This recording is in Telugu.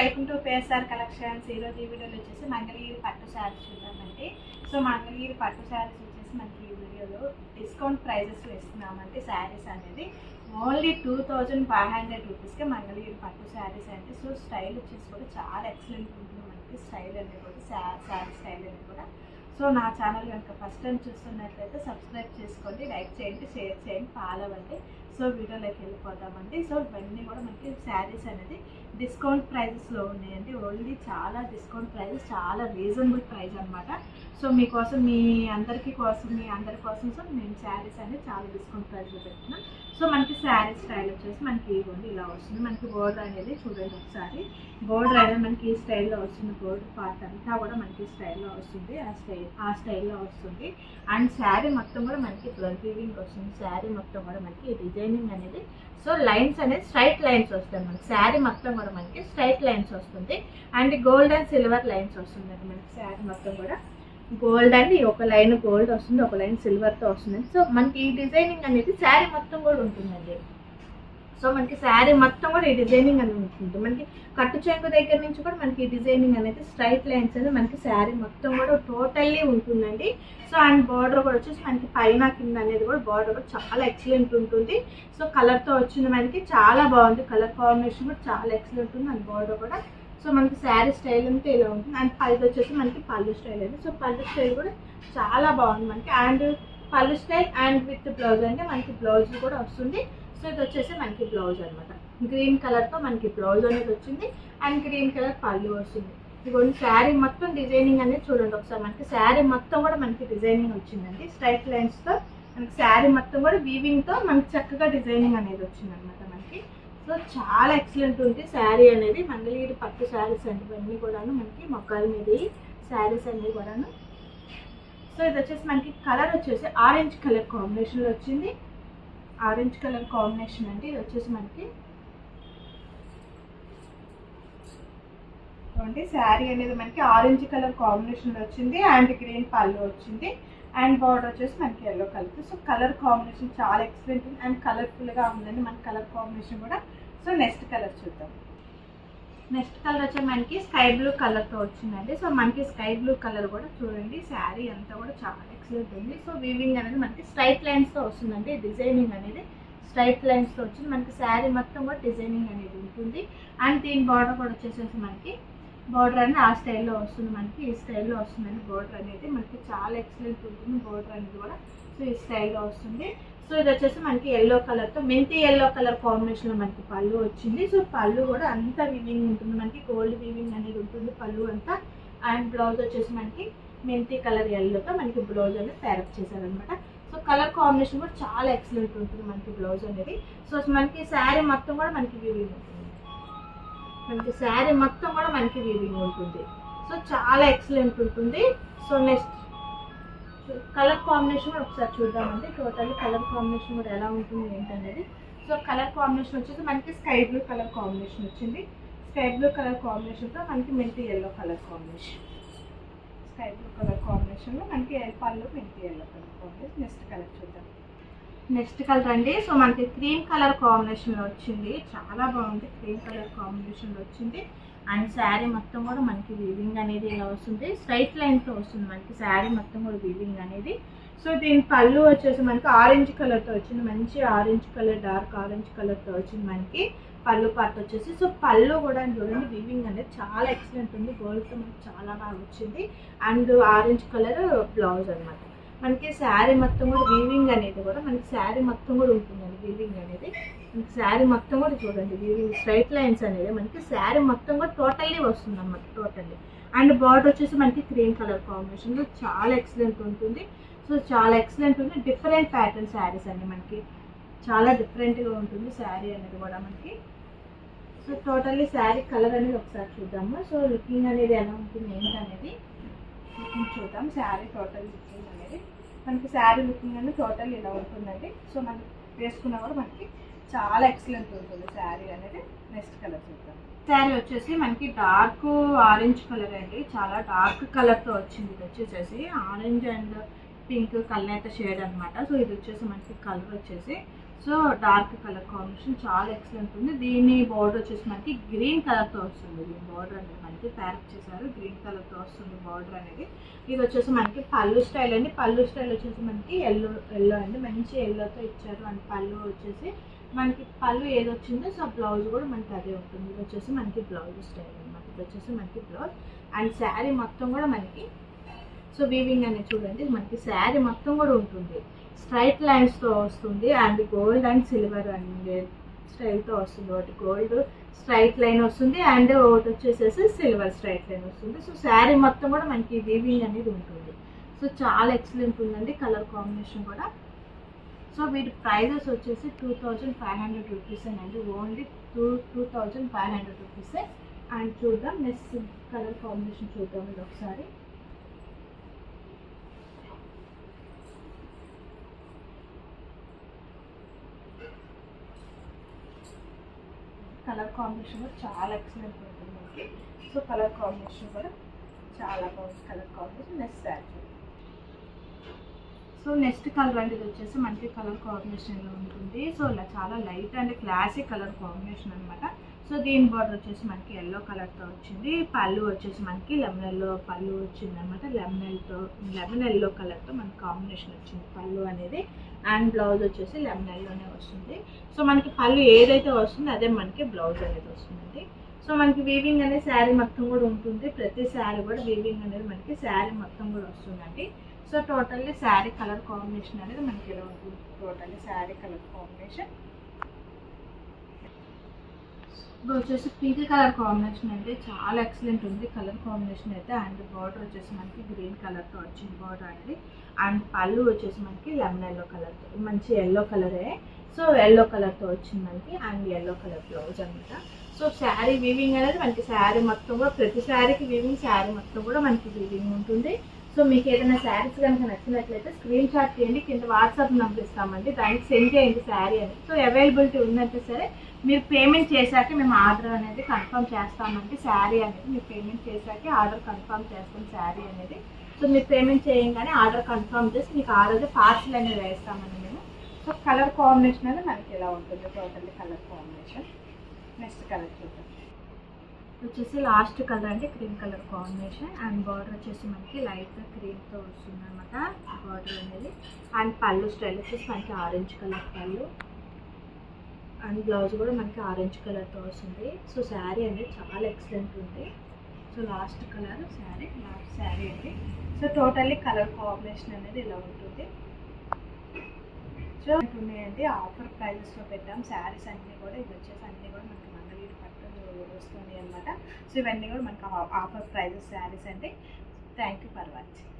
Welcome to PSR collections. ఈరోజు ఈ వీడియోలో వచ్చేసి మంగళగిరి పట్టు శారీస్ చూద్దామండి. సో మంగళగిరి పట్టు శారీస్ వచ్చేసి మనకి ఈ వీడియోలో డిస్కౌంట్ ప్రైజెస్లో ఇస్తున్నామండి. శారీస్ అనేది ఓన్లీ 2500 రూపీస్కి మంగళగిరి పట్టు శారీస్ అండి. సో స్టైల్ వచ్చేసి కూడా చాలా ఎక్సలెంట్ ఉంటుంది. మనకి స్టైల్ అనేది కూడా శారీ స్టైల్ అనేది కూడా. సో నా ఛానల్ కనుక ఫస్ట్ టైం చూస్తున్నట్లయితే సబ్స్క్రైబ్ చేసుకోండి, లైక్ చేయండి, షేర్ చేయండి, ఫాలో అవ్వండి. సో వీడియోలోకి వెళ్ళిపోదామండి. సో ఇవన్నీ కూడా మనకి శారీస్ అనేది డిస్కౌంట్ ప్రైజెస్లో ఉన్నాయండి. ఓన్లీ చాలా డిస్కౌంట్ ప్రైజెస్, చాలా రీజనబుల్ ప్రైస్ అనమాట. సో మీకోసం మీ అందరి కోసం సో మేము శారీస్ అనేది చాలా డిస్కౌంట్ ప్రైస్లో పెడుతున్నాం. సో మనకి శారీ స్టైల్ వచ్చేసి మనకి ఇవ్వండి ఇలా వస్తుంది. మనకి బోర్డర్ అనేది చూడండి ఒకసారి. బోర్డర్ అనేది మనకి ఈ స్టైల్లో వస్తుంది. బోర్డర్ పార్ట్ అంతా కూడా మనకి స్టైల్లో వస్తుంది. ఆ స్టైల్లో వస్తుంది. అండ్ శారీ మొత్తం కూడా మనకి వీవింగ్ వస్తుంది. శారీ మొత్తం కూడా మనకి డిజైనింగ్ అనేది సో లైన్స్ అనేది స్ట్రైట్ లైన్స్ వస్తాయి. మనకి శారీ మొత్తం కూడా మనకి స్ట్రైట్ లైన్స్ వస్తుంది. And gold and silver lines వస్తుందండి. మనకి శారీ మొత్తం కూడా గోల్డ్ అండ్ ఒక లైన్ గోల్డ్ వస్తుంది, ఒక లైన్ సిల్వర్తో వస్తుంది. సో మనకి ఈ డిజైనింగ్ అనేది శారీ మొత్తం కూడా ఉంటుందండి. సో మనకి శారీ మొత్తం కూడా ఈ డిజైనింగ్ అనేది ఉంటుంది. మనకి కట్టు చెంగు దగ్గర నుంచి కూడా మనకి ఈ డిజైనింగ్ అనేది స్ట్రైట్ లైన్స్ అనేది మనకి శారీ మొత్తం కూడా టోటల్లీ ఉంటుందండి. సో అండ్ బార్డర్ కూడా వచ్చేసి మనకి పైన కింద అనేది కూడా బార్డర్ కూడా చాలా ఎక్సలెంట్ ఉంటుంది. సో కలర్తో వచ్చింది మనకి చాలా బాగుంది. కలర్ కాంబినేషన్ కూడా చాలా ఎక్సలెంట్ ఉంది. అండ్ బార్డర్ కూడా సో మనకి శారీ స్టైల్ అంతా ఇలా ఉంటుంది. అండ్ పళ్ళు వచ్చేసి మనకి పళ్ళు స్టైల్ అండి. సో పళ్ళు స్టైల్ కూడా చాలా బాగుంది మనకి. అండ్ పళ్ళు స్టైల్ అండ్ విత్ బ్లౌజ్ అంటే మనకి బ్లౌజ్ కూడా వస్తుంది. సో ఇది వచ్చేసి మనకి బ్లౌజ్ అనమాట. గ్రీన్ కలర్తో మనకి బ్లౌజ్ అనేది వచ్చింది. అండ్ గ్రీన్ కలర్ పళ్ళు వస్తుంది. ఇదిగోండి శారీ మొత్తం డిజైనింగ్ అనేది చూడండి ఒకసారి. మనకి శారీ మొత్తం కూడా మనకి డిజైనింగ్ వచ్చిందండి. స్ట్రైట్ లైన్స్తో మనకి శారీ మొత్తం కూడా వీవింగ్తో మనకి చక్కగా డిజైనింగ్ అనేది వచ్చిందనమాట మనకి. సో చాలా ఎక్సలెంట్ ఉంది శారీ అనేది. మంగళగిరి పట్టు శారీస్ అంటే ఇవన్నీ కూడాను మనకి మొక్కల మీద శారీస్ అన్నీ కూడాను. సో ఇది వచ్చేసి మనకి కలర్ వచ్చేసి ఆరెంజ్ కలర్ కాంబినేషన్లో వచ్చింది. ఆరెంజ్ కలర్ కాంబినేషన్ అంటే ఇది వచ్చేసి మనకి శారీ అనేది మనకి ఆరెంజ్ కలర్ కాంబినేషన్లో వచ్చింది. అండ్ గ్రీన్ పళ్ళు వచ్చింది. అండ్ బార్డర్ వచ్చేసి మనకి yellow colour. So colour combination చాలా ఎక్సలెంట్ ఉంది అండ్ కలర్ఫుల్గా ఉందండి మన కలర్ కాంబినేషన్ కూడా. సో నెక్స్ట్ కలర్ చూద్దాం. నెక్స్ట్ కలర్ వచ్చి మనకి స్కై బ్లూ కలర్తో వచ్చిందండి. సో మనకి స్కై బ్లూ కలర్ కూడా చూడండి శారీ అంతా కూడా చాలా ఎక్సలెంట్ ఉంది. సో వీవింగ్ అనేది మనకి స్ట్రైట్ లైన్స్తో వస్తుందండి. డిజైనింగ్ అనేది స్ట్రైట్ లైన్స్తో వచ్చింది. మనకి శారీ మొత్తం కూడా డిజైనింగ్ అనేది ఉంటుంది. అండ్ దీని బార్డర్ కూడా వచ్చేసేసి మనకి బార్డర్ అనేది ఆ స్టైల్లో వస్తుంది. మనకి ఈ స్టైల్లో వస్తుందండి బార్డర్ అనేది. మనకి చాలా ఎక్సలెంట్ ఉంటుంది బార్డర్ అనేది కూడా. సో ఈ స్టైల్లో వస్తుంది. సో ఇది వచ్చేసి మనకి ఎల్లో కలర్తో మెంతి ఎల్లో కలర్ కాంబినేషన్లో మనకి పళ్ళు వచ్చింది. సో పళ్ళు కూడా అంతా వీవింగ్ ఉంటుంది. మనకి గోల్డ్ వీవింగ్ అనేది ఉంటుంది పళ్ళు అంతా. అండ్ బ్లౌజ్ వచ్చేసి మనకి మెంతి కలర్ ఎల్లోతో మనకి బ్లౌజ్ అనేది తయారు చేశారనమాట. సో కలర్ కాంబినేషన్ కూడా చాలా ఎక్సలెంట్ ఉంటుంది మనకి బ్లౌజ్ అనేది. సో మనకి శారీ మొత్తం కూడా మనకి వీవింగ్ ఉంటుంది. మనకి శారీ మొత్తం కూడా మనకి వీవింగ్ ఉంటుంది. సో చాలా ఎక్సలెంట్ ఉంటుంది. సో నెక్స్ట్ కలర్ కాంబినేషన్ కూడా ఒకసారి చూద్దామండి. టోటల్ కలర్ కాంబినేషన్ కూడా ఎలా ఉంటుంది ఏంటనేది. సో కలర్ కాంబినేషన్ వచ్చేసి మనకి స్కై బ్లూ కలర్ కాంబినేషన్ వచ్చింది. స్కై బ్లూ కలర్ కాంబినేషన్తో మనకి మెంతి yellow colour combination. Sky blue colour కాంబినేషన్లో మనకి పళ్ళు మెంతి yellow colour combination. Next colour చూద్దాం. నెక్స్ట్ కలర్ అండి. సో మనకి క్రీమ్ కలర్ కాంబినేషన్లో వచ్చింది. చాలా బాగుంది. క్రీమ్ కలర్ కాంబినేషన్లో వచ్చింది. అండ్ శారీ మొత్తం కూడా మనకి వీవింగ్ అనేది ఇలా వస్తుంది. స్ట్రైట్ లైన్తో వస్తుంది మనకి శారీ మొత్తం కూడా వీవింగ్ అనేది. సో దీని పళ్ళు వచ్చేసి మనకి ఆరెంజ్ కలర్తో వచ్చింది. మంచి ఆరెంజ్ కలర్, డార్క్ ఆరెంజ్ కలర్తో వచ్చింది మనకి పళ్ళు పార్ట్ వచ్చేసి. సో పళ్ళు కూడా చూడండి వీవింగ్ అనేది చాలా ఎక్సలెంట్ ఉంది. గోల్డ్తో మనకి చాలా బాగా వచ్చింది. అండ్ ఆరెంజ్ కలర్ బ్లౌజ్ అనమాట. మనకి శారీ మొత్తం కూడా వీవింగ్ అనేది కూడా మనకి శారీ మొత్తం కూడా ఉంటుందండి. వీవింగ్ అనేది మనకి శారీ మొత్తం కూడా చూడండి వీవింగ్ స్ట్రైట్ లైన్స్ అనేది మనకి శారీ మొత్తం కూడా టోటల్లీ వస్తుంది అన్నమాట. టోటల్లీ. అండ్ బార్డర్ వచ్చేసి మనకి క్రీమ్ కలర్ కాంబినేషన్లో చాలా ఎక్సలెంట్ ఉంటుంది. సో చాలా ఎక్సలెంట్ ఉంది. డిఫరెంట్ ప్యాటర్న్ శారీస్ అండి మనకి. చాలా డిఫరెంట్గా ఉంటుంది శారీ అనేది కూడా మనకి. సో టోటల్లీ శారీ కలర్ అనేది ఒకసారి చూద్దాము. సో లుకింగ్ అనేది ఎలా ఉంటుంది ఏంటనేది చూద్దాం. శారీ టోటల్ లుకింగ్ అనేది మనకి శారీ లుకింగ్ అనేది టోటల్ ఇలా ఉంటుందండి. సో మనం వేసుకున్నా కూడా మనకి చాలా ఎక్సలెంట్ ఉంటుంది శారీ అనేది. నెక్స్ట్ కలర్ చూద్దాం. శారీ వచ్చేసి మనకి డార్క్ ఆరెంజ్ కలర్ అండి. చాలా డార్క్ కలర్తో వచ్చింది. ఇది వచ్చేసేసి ఆరెంజ్ అండ్ పింక్ కల్నేత షేడ్ అనమాట. సో ఇది వచ్చేసి మనకి కలర్ వచ్చేసి సో డార్క్ కలర్ కాంబినేషన్ చాలా ఎక్సలెంట్ ఉంది. దీని బార్డర్ వచ్చేసి మనకి గ్రీన్ కలర్తో వస్తుంది. దీని బార్డర్ అనేది మనకి ప్యారప్ చేశారు, గ్రీన్ కలర్తో వస్తుంది బార్డర్ అనేది. ఇది వచ్చేసి మనకి పళ్ళు స్టైల్ అండి. పళ్ళు స్టైల్ వచ్చేసి మనకి ఎల్లో అండి, మంచి ఎల్లోతో ఇచ్చారు. అండ్ పళ్ళు వచ్చేసి మనకి పళ్ళు ఏది వచ్చిందో సో బ్లౌజ్ కూడా మనకి అదే ఉంటుంది. ఇది వచ్చేసి మనకి బ్లౌజ్ స్టైల్ అనమాట. ఇది వచ్చేసి మనకి బ్లౌజ్. అండ్ శారీ మొత్తం కూడా మనకి సో వీవింగ్ అనేది చూడండి, మనకి శారీ మొత్తం కూడా ఉంటుంది, స్ట్రైట్ లైన్స్తో వస్తుంది. And gold and silver and స్టైల్తో వస్తుంది. ఒకటి గోల్డ్ స్ట్రైట్ లైన్ వస్తుంది అండ్ ఒకటి వచ్చేసేసి సిల్వర్ స్ట్రైట్ లైన్ వస్తుంది. సో శారీ మొత్తం కూడా మనకి వీవింగ్ అనేది ఉంటుంది. సో చాలా ఎక్సలెంట్ ఉందండి కలర్ కాంబినేషన్ కూడా. సో వీటి ప్రైజెస్ వచ్చేసి 2500 రూపీస్ అండి, ఓన్లీ 2500 రూపీసే. అండ్ చూద్దాం నెక్స్ట్ కలర్ కాంబినేషన్ చూద్దాం ఇది ఒకసారి. కలర్ కాంబినేషన్ కూడా చాలా ఎక్సలెంట్ ఉంటుంది మనకి. సో కలర్ కాంబినేషన్ కూడా చాలా బాగుంది colour combination. Next sari. So next colour అండి, ఇది వచ్చేసి మనకి కలర్ కాంబినేషన్లో ఉంటుంది. సో ఇలా చాలా light and classic colour combination అనమాట. సో దీని బార్డర్ వచ్చేసి మనకి ఎల్లో కలర్తో వచ్చింది. పళ్ళు వచ్చేసి మనకి లెమన్ ఎల్లో పళ్ళు వచ్చింది అనమాట. లెమన్ ఎల్లో కలర్తో మనకి కాంబినేషన్ వచ్చింది పళ్ళు అనేది. అండ్ బ్లౌజ్ వచ్చేసి లెమన్ ఎల్లోనే వస్తుంది. సో మనకి పళ్ళు ఏదైతే వస్తుందో అదే మనకి బ్లౌజ్ అనేది వస్తుందండి. సో మనకి వీవింగ్ అనేది శారీ మొత్తం కూడా ఉంటుంది. ప్రతి శారీ కూడా వీవింగ్ అనేది మనకి శారీ మొత్తం కూడా వస్తుందండి. So totally sari colour combination అనేది మనకి ఇలా ఉంటుంది. టోటల్లీ శారీ కలర్ కాంబినేషన్ వచ్చేసి పింక్ కలర్ కాంబినేషన్ అంటే చాలా ఎక్సలెంట్ ఉంది కలర్ కాంబినేషన్ అయితే. అండ్ బార్డర్ వచ్చేసి మనకి గ్రీన్ కలర్తో వచ్చింది బార్డర్ అనేది. అండ్ పళ్ళు వచ్చేసి మనకి లెమన్ ఎల్లో కలర్తో, మంచి ఎల్లో కలరే. సో ఎల్లో కలర్తో వచ్చింది మనకి. అండ్ ఎల్లో కలర్ బ్లౌజ్ అనమాట. సో శారీ వీవింగ్ అనేది మనకి శారీ మొత్తం కూడా ప్రతి శారీకి వీవింగ్, శారీ మొత్తం కూడా మనకి వీవింగ్ ఉంటుంది. సో మీకు ఏదైనా శారీస్ కనుక నచ్చినట్లయితే స్క్రీన్ షాట్ చేయండి, కింద వాట్సాప్ నెంబర్ ఇస్తామండి, దానికి సెండ్ చేయండి శారీ అనేది. సో అవైలబిలిటీ ఉందంటే సరే మీరు పేమెంట్ చేశాక మేము ఆర్డర్ అనేది కన్ఫర్మ్ చేస్తామండి. శారీ అనేది మీరు పేమెంట్ చేశాక ఆర్డర్ కన్ఫర్మ్ చేస్తాం శారీ అనేది. సో మీరు పేమెంట్ చేయగానే ఆర్డర్ కన్ఫర్మ్ చేసి మీకు ఆ రోజు పార్సిల్ అనేది వేస్తామండి మేము. సో కలర్ కాంబినేషన్ అనేది మనకి ఎలా ఉంటుంది totally colour combination. Next colour చూద్దాం. వచ్చేసి లాస్ట్ కలర్ అంటే cream colour combination. And border వచ్చేసి మనకి లైట్ క్రీమ్తో వస్తుంది అనమాట బార్డర్ అనేది. అండ్ పళ్ళు స్టైల్ వచ్చేసి మనకి ఆరెంజ్ కలర్ పళ్ళు. అండ్ బ్లౌజ్ కూడా మనకి ఆరెంజ్ కలర్తో వస్తుంది. సో శారీ అనేది చాలా ఎక్సలెంట్ ఉంది. So last colour last sari అండి. సో టోటల్లీ కలర్ కాంబినేషన్ అనేది ఇలా ఉంటుంది. సో ఉన్నాయండి ఆఫర్ ప్రైజెస్లో పెట్టాం శారీస్ అన్నీ కూడా. ఇది వచ్చేసి అన్నీ కూడా మనకి మంగళగిరి పట్టు వస్తుంది అనమాట. సో ఇవన్నీ కూడా మనకి ఆఫర్ ప్రైజెస్ శారీస్ అండి. Thank you for watching.